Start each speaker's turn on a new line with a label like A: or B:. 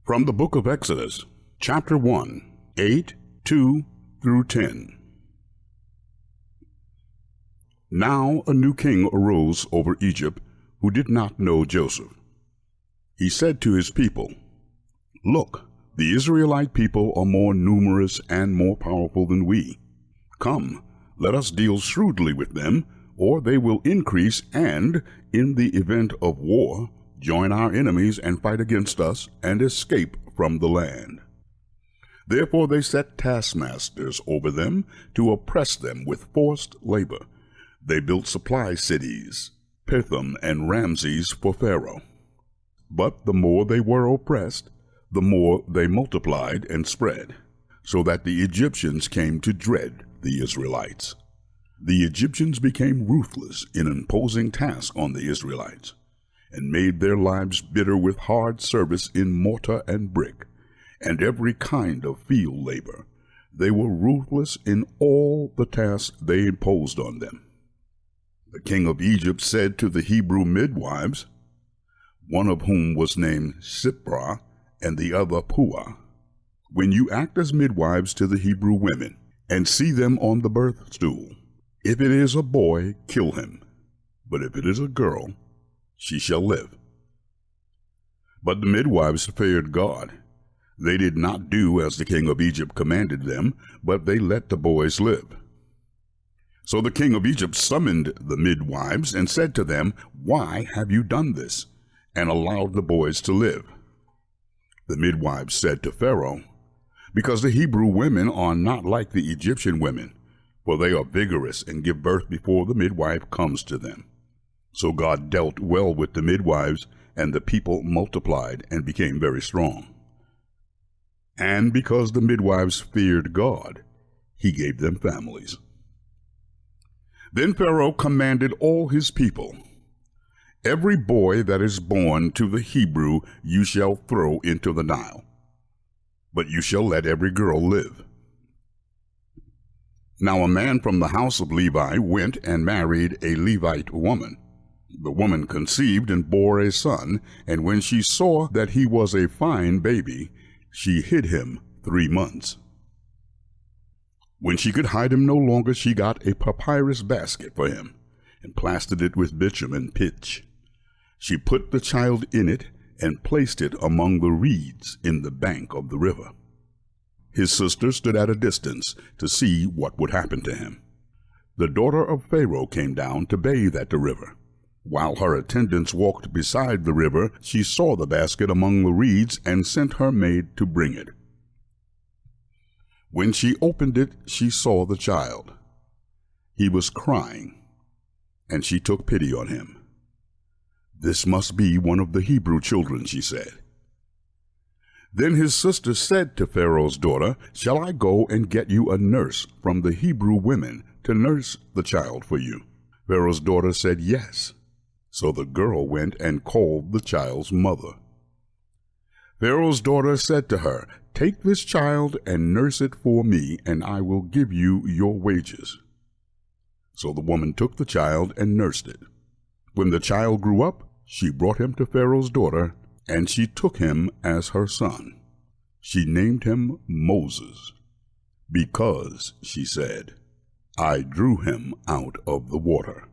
A: From the book of Exodus, chapter 1, 8, 2 through 10. Now a new king arose over Egypt who did not know Joseph. He said to his people, "Look, the Israelite people are more numerous and more powerful than we. Come, let us deal shrewdly with them, or they will increase and, in the event of war, join our enemies and fight against us and escape from the land." Therefore they set taskmasters over them to oppress them with forced labor. They built supply cities, Pithom and Ramses, for Pharaoh. But the more they were oppressed, the more they multiplied and spread, so that the Egyptians came to dread the Israelites. The Egyptians became ruthless in imposing tasks on the Israelites, and made their lives bitter with hard service in mortar and brick, and every kind of field labor. They were ruthless in all the tasks they imposed on them. The king of Egypt said to the Hebrew midwives, one of whom was named Shiphrah and the other Puah, "When you act as midwives to the Hebrew women, and see them on the birth stool, if it is a boy, kill him, but if it is a girl, she shall live." But the midwives feared God. They did not do as the king of Egypt commanded them, but they let the boys live. So the king of Egypt summoned the midwives and said to them, "Why have you done this, and allowed the boys to live?" The midwives said to Pharaoh, "Because the Hebrew women are not like the Egyptian women, for they are vigorous and give birth before the midwife comes to them." So God dealt well with the midwives, and the people multiplied and became very strong. And because the midwives feared God, he gave them families. Then Pharaoh commanded all his people, "Every boy that is born to the Hebrew you shall throw into the Nile, but you shall let every girl live." Now a man from the house of Levi went and married a Levite woman. The woman conceived and bore a son, and when she saw that he was a fine baby, she hid him 3 months. When she could hide him no longer, she got a papyrus basket for him, and plastered it with bitumen and pitch. She put the child in it, and placed it among the reeds in the bank of the river. His sister stood at a distance to see what would happen to him. The daughter of Pharaoh came down to bathe at the river. While her attendants walked beside the river, she saw the basket among the reeds and sent her maid to bring it. When she opened it, she saw the child. He was crying, and she took pity on him. "This must be one of the Hebrew children," she said. Then his sister said to Pharaoh's daughter, "Shall I go and get you a nurse from the Hebrew women to nurse the child for you?" Pharaoh's daughter said, "Yes." So the girl went and called the child's mother. Pharaoh's daughter said to her, "Take this child and nurse it for me, and I will give you your wages." So the woman took the child and nursed it. When the child grew up, she brought him to Pharaoh's daughter, and she took him as her son. She named him Moses, because, she said, "I drew him out of the water."